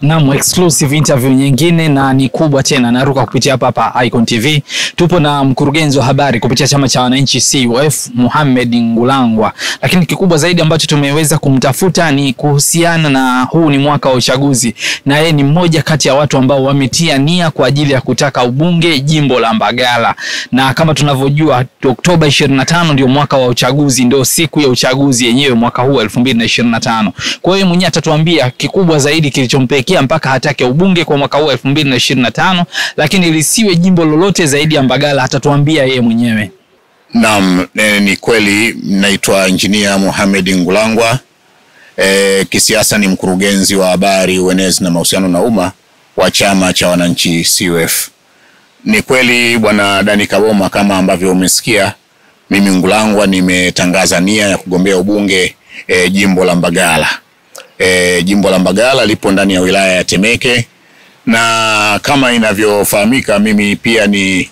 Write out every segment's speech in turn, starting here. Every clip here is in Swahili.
Na exclusive interview nyingine na ni kubwa tena naruka kupitia hapa Icon TV. Tupo na mkurugenzi wa habari kupitia chama cha wananchi CUF Mohamed Ngulangwa. Lakini kikubwa zaidi ambacho tumeweza kumtafuta ni kuhusiana na huu ni mwaka wa uchaguzi. Na yeye ni mmoja kati ya watu ambao wametia nia kwa ajili ya kutaka ubunge jimbo la Mbagala. Na kama tunavyojua Oktoba 25 ndio mwaka wa uchaguzi, ndio siku ya uchaguzi yenyewe mwaka huu 2025. Kwa hiyo mwenyewe atatuambia kikubwa zaidi kilichompelekea mpaka hatake ubunge kwa mwaka huu 2025, lakini lisiwe jimbo lolote zaidi ya Mbagala atatuambia yeye mwenyewe. Naam, ni kweli naitwa Engineer Mohamed Ngulangwa. Kisiasa ni mkurugenzi wa habari, uenezi na mahusiano na umma wa chama cha wananchi CUF. Ni kweli bwana Dani Kaboma, kama ambavyo umesikia, mimi Ngulangwa nimetangaza nia ya kugombea ubunge jimbo la Mbagala. Jimbo la Mbagala lipo ndani ya wilaya ya Temeke, na kama inavyofahamika mimi pia ni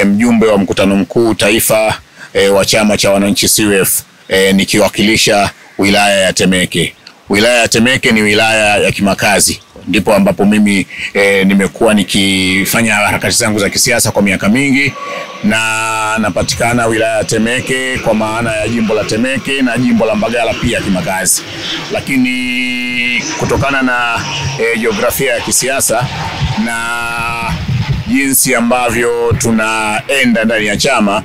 mjumbe wa mkutano mkuu taifa wa chama cha wananchi CUF, nikiwakilisha wilaya ya Temeke. Wilaya ya Temeke ni wilaya ya kimakazi, ndipo ambapo mimi nimekuwa nikifanya harakati zangu za kisiasa kwa miaka mingi, na napatikana wilaya ya Temeke kwa maana ya jimbo la Temeke na jimbo la Mbagala pia kimakazi. Lakini kutokana na jiografia ya kisiasa na jinsi ambavyo tunaenda ndani ya chama,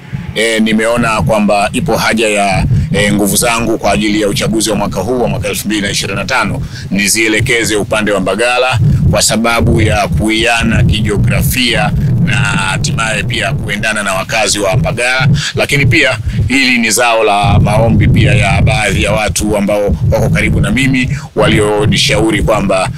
nimeona kwamba ipo haja ya nguvu zangu kwa ajili ya uchaguzi wa mwaka huu wa mwaka 2025 nizielekeze upande wa Mbagala, kwa sababu ya kuiana kijiografia na hatimaye pia kuendana na wakazi wa Mbagala. Lakini pia hili ni zao la maombi pia ya baadhi ya watu ambao wako karibu na mimi, walionishauri kwamba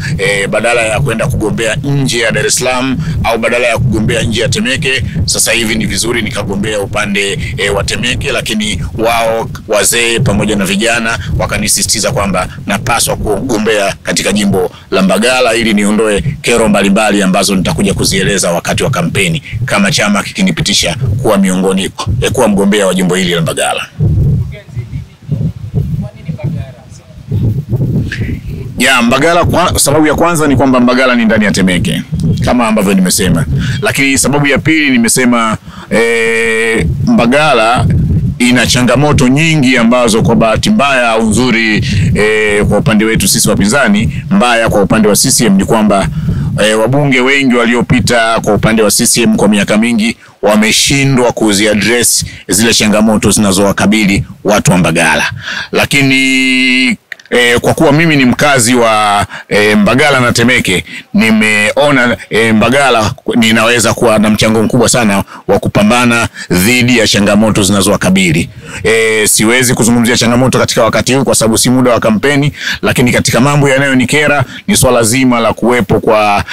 badala ya kwenda kugombea nje ya Dar es Salaam au badala ya kugombea nje ya Temeke, sasa hivi ni vizuri nikagombea upande wa Temeke. Lakini wao wazee pamoja na vijana wakanisisitiza kwamba napaswa kugombea katika jimbo la Mbagala ili niondoe kero mbalimbali ambazo nitakuja kuzieleza wakati wa kampeni, kama chama kikinipitisha kuwa miongoni kuwa mgombea wa jimbo hili la Mbagala. Ya Mbagala, sababu ya kwanza ni kwamba Mbagala ni ndani ya Temeke kama ambavyo nimesema. Lakini sababu ya pili nimesema Mbagala ina changamoto nyingi ambazo kwa bahati mbaya au nzuri kwa upande wetu sisi wapinzani, mbaya kwa upande wa CCM ni kwamba wabunge wengi waliopita kwa upande wa CCM kwa miaka mingi wameshindwa kuziaddress zile changamoto zinazowakabili watu wa Mbagala. Lakini kwa kuwa mimi ni mkazi wa Mbagala na Temeke, nimeona Mbagala ninaweza kuwa na mchango mkubwa sana wa kupambana dhidi ya changamoto zinazowakabili. Siwezi kuzungumzia changamoto katika wakati huu kwa sababu si muda wa kampeni, lakini katika mambo yanayonikera ni swala zima la kuwepo kwa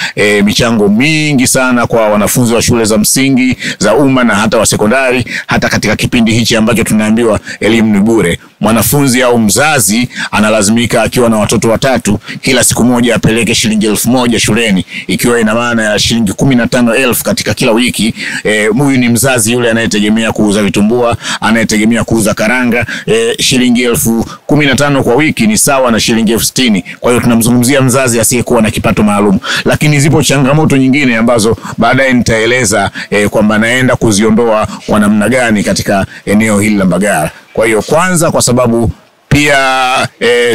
michango mingi sana kwa wanafunzi wa shule za msingi, za umma na hata wa sekondari. Hata katika kipindi hichi ambacho tunaambiwa elimu ni bure, mwanafunzi au mzazi analazimika akiwa na watoto watatu kila siku moja apeleke shilingi 1000 shuleni, ikiwa ina maana ya shilingi 15,000 katika kila wiki. Huyu ni mzazi yule anayetegemea kuuza vitumbua, anayetegemea kuuza karanga. Shilingi 15,000 kwa wiki ni sawa na shilingi 60,000. Kwa hiyo tunamzungumzia mzazi asiyekuwa na kipato maalum. Lakini zipo changamoto nyingine ambazo baadaye nitaeleza kwamba naenda kuziondoa kwa namna gani katika eneo hili la Mbagala. Kwa hiyo kwanza, kwa sababu pia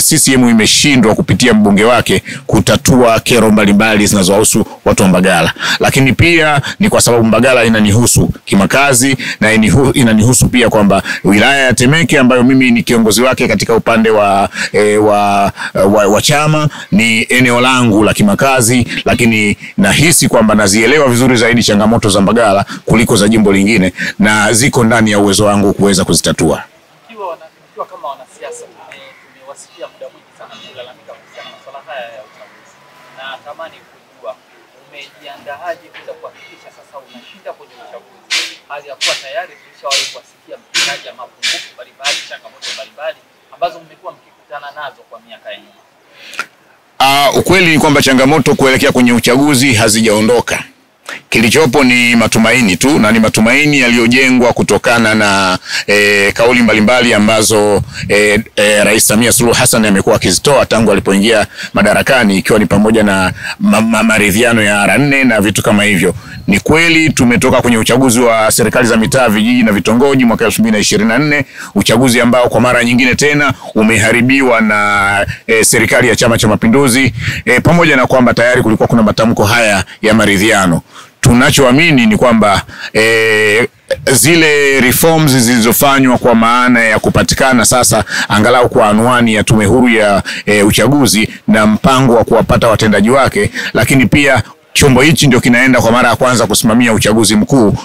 CCM imeshindwa kupitia mbunge wake kutatua kero mbalimbali zinazohusu watu wa Mbagala. Lakini pia ni kwa sababu Mbagala inanihusu kimakazi na inanihusu pia kwamba wilaya ya Temeke ambayo mimi ni kiongozi wake katika upande wa chama ni eneo langu la kimakazi. Lakini nahisi kwamba nazielewa vizuri zaidi changamoto za Mbagala kuliko za jimbo lingine, na ziko ndani ya uwezo wangu kuweza kuzitatua. Kama wanasiasa tumewasikia muda mwingi sana kulalamika kuhusiana na masuala haya ya uchaguzi, na tamani kujua umejiandaaje kuweza kuhakikisha sasa unashinda kwenye uchaguzi, hali ya kuwa tayari tulishawahi kuwasikia mkitaja mapungufu mbalimbali, changamoto mbalimbali ambazo mmekuwa mkikutana nazo kwa miaka ya nyuma. Ukweli ni kwamba changamoto kuelekea kwenye uchaguzi hazijaondoka. Kilichopo ni matumaini tu, na ni matumaini yaliyojengwa kutokana na kauli mbalimbali ambazo Rais Samia Suluhu Hassan amekuwa akizitoa tangu alipoingia madarakani, ikiwa ni pamoja na maridhiano ya R4 na vitu kama hivyo. Ni kweli tumetoka kwenye uchaguzi wa serikali za mitaa, vijiji na vitongoji mwaka 2024, uchaguzi ambao kwa mara nyingine tena umeharibiwa na serikali ya Chama cha Mapinduzi, pamoja na kwamba tayari kulikuwa kuna matamko haya ya maridhiano. Tunachoamini ni kwamba zile reforms zilizofanywa kwa maana ya kupatikana sasa angalau kwa anwani ya tume huru ya uchaguzi na mpango wa kuwapata watendaji wake, lakini pia chombo hichi ndio kinaenda kwa mara ya kwanza kusimamia uchaguzi mkuu,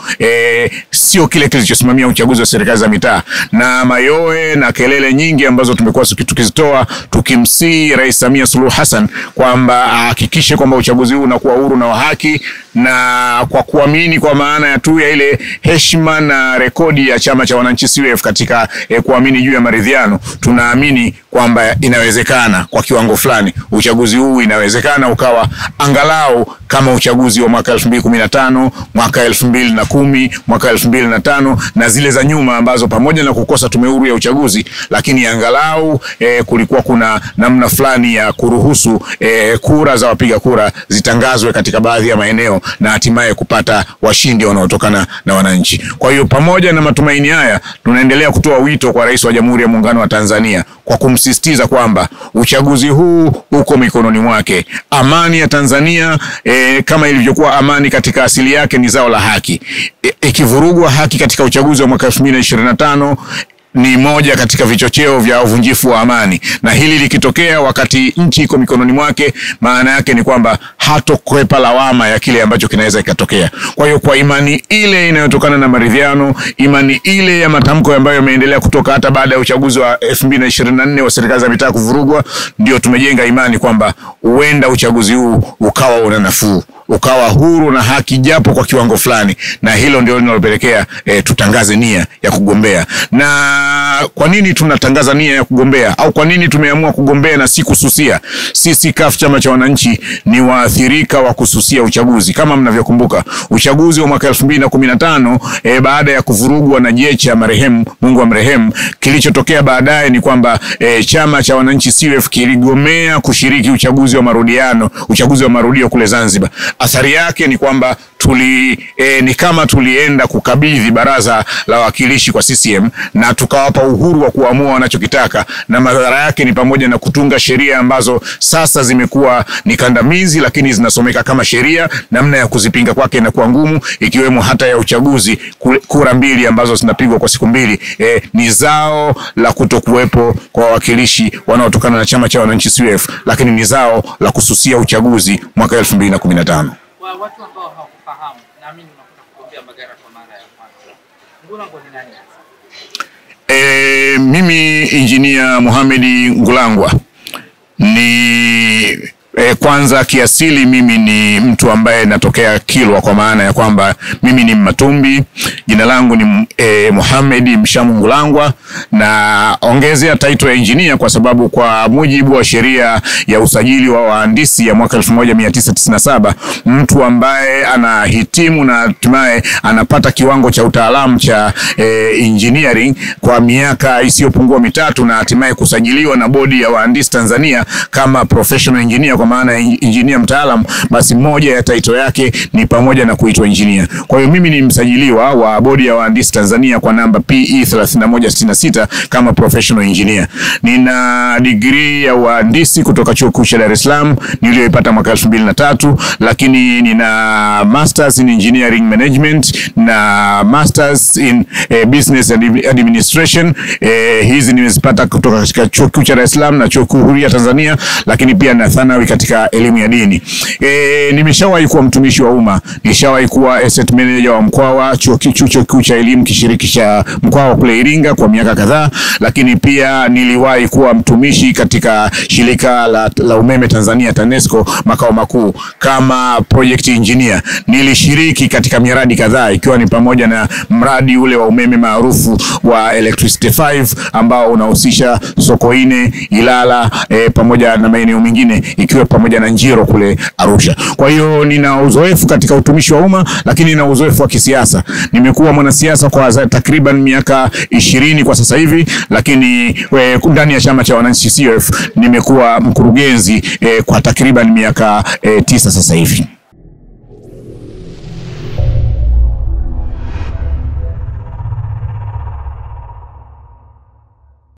sio kile kilichosimamia uchaguzi wa serikali za mitaa. Na mayoe na kelele nyingi ambazo tumekuwa tukizitoa tukimsihi Rais Samia Suluhu Hassan kwamba ahakikishe kwamba uchaguzi huu unakuwa huru na wa haki, na kwa kuamini kwa maana ya tu ya ile heshima na rekodi ya chama cha wananchi CUF katika kuamini juu ya maridhiano, tunaamini kwamba inawezekana kwa kiwango fulani uchaguzi huu inawezekana ukawa angalau kama uchaguzi wa mwaka 2015, mwaka 2010, mwaka 2005 na zile za nyuma ambazo pamoja na kukosa tume huru ya uchaguzi, lakini angalau kulikuwa kuna namna fulani ya kuruhusu kura za wapiga kura zitangazwe katika baadhi ya maeneo na hatimaye kupata washindi wanaotokana na wananchi. Kwa hiyo pamoja na matumaini haya, tunaendelea kutoa wito kwa Rais wa Jamhuri ya Muungano wa Tanzania kwa kumsisitiza kwamba uchaguzi huu uko mikononi mwake. Amani ya Tanzania kama ilivyokuwa amani katika asili yake ni zao la haki. Ikivurugwa haki katika uchaguzi wa mwaka 2025 ni moja katika vichocheo vya uvunjifu wa amani, na hili likitokea wakati nchi iko mikononi mwake, maana yake ni kwamba hatokwepa lawama ya kile ambacho kinaweza ikatokea. Kwa hiyo kwa imani ile inayotokana na maridhiano, imani ile ya matamko ambayo yameendelea kutoka hata baada ya uchaguzi wa 2024 wa serikali za mitaa kuvurugwa, ndio tumejenga imani kwamba huenda uchaguzi huu ukawa una nafuu, ukawa huru na haki japo kwa kiwango fulani, na hilo ndio linalopelekea tutangaze nia ya kugombea. Na kwa nini tunatangaza nia ya kugombea, au kwa nini tumeamua kugombea na si kususia? Sisi CUF Chama cha Wananchi ni waathirika wa kususia uchaguzi. Kama mnavyokumbuka uchaguzi wa mwaka 2015 baada ya kuvurugwa na Jecha marehemu, Mungu amrehemu, kilichotokea baadaye ni kwamba Chama cha Wananchi CUF kiligomea kushiriki uchaguzi wa marudiano, uchaguzi wa marudio kule Zanzibar. Athari yake ni kwamba ni kama tulienda kukabidhi baraza la wawakilishi kwa CCM na tukawapa uhuru wa kuamua wanachokitaka, na madhara yake ni pamoja na kutunga sheria ambazo sasa zimekuwa ni kandamizi lakini zinasomeka kama sheria. Namna ya kuzipinga kwake inakuwa ngumu, ikiwemo hata ya uchaguzi. Kura mbili ambazo zinapigwa kwa siku mbili ni zao la kutokuwepo kwa wawakilishi wanaotokana na Chama cha Wananchi CUF, lakini ni zao la kususia uchaguzi mwaka 2015. Kwa watu ambao hawafahamu, naamini unakwenda kugombea Mbagala kwa mara ya kwanza. Ngulangwa ni nani hasa? Mimi Engineer Mohamed Ngulangwa ni kwanza kiasili mimi ni mtu ambaye natokea Kilwa, kwa maana ya kwamba mimi ni Matumbi. Jina langu ni Mohamed Mshamu Ngulangwa, na ongezea title ya engineer kwa sababu kwa mujibu wa sheria ya usajili wa wahandisi ya mwaka 1997, mtu ambaye anahitimu na hatimaye anapata kiwango cha utaalamu cha engineering kwa miaka isiyopungua 3 na hatimaye kusajiliwa na bodi ya wahandisi Tanzania kama professional engineer, kwa maana engineer mtaalam, basi moja ya title yake ni pamoja na kuitwa engineer. Kwa hiyo mimi ni msajiliwa wa bodi ya wahandisi Tanzania kwa namba PE 3166 kama professional engineer. Nina degree ya uhandisi kutoka Chuo Kikuu cha Dar es Salaam niliyoipata mwaka 2003, lakini nina masters in engineering management na masters in business administration. Hizi nimezipata kutoka katika Chuo Kikuu cha Dar es Salaam na Chuo Kikuu ya Tanzania, lakini pia na thanawi katika elimu ya dini. Nimeshawahi kuwa mtumishi wa umma, nishawahi kuwa asset manager wa Mkwawa, chuo kikuu cha elimu kishiriki cha Mkwawa kule Iringa kwa miaka kadhaa, lakini pia niliwahi kuwa mtumishi katika shirika la umeme Tanzania TANESCO makao makuu kama project engineer. Nilishiriki katika miradi kadhaa, ikiwa ni pamoja na mradi ule wa umeme maarufu wa Electricity 5 ambao unahusisha Sokoine, Ilala pamoja na maeneo mengine, ikiwa pamoja na Njiro kule Arusha. Kwa hiyo nina uzoefu katika utumishi wa umma, lakini nina uzoefu wa kisiasa. Nimekuwa mwanasiasa kwa takriban miaka 20 kwa sasa hivi, lakini ndani ya chama cha wananchi CUF nimekuwa mkurugenzi kwa takriban miaka 9 sasa hivi.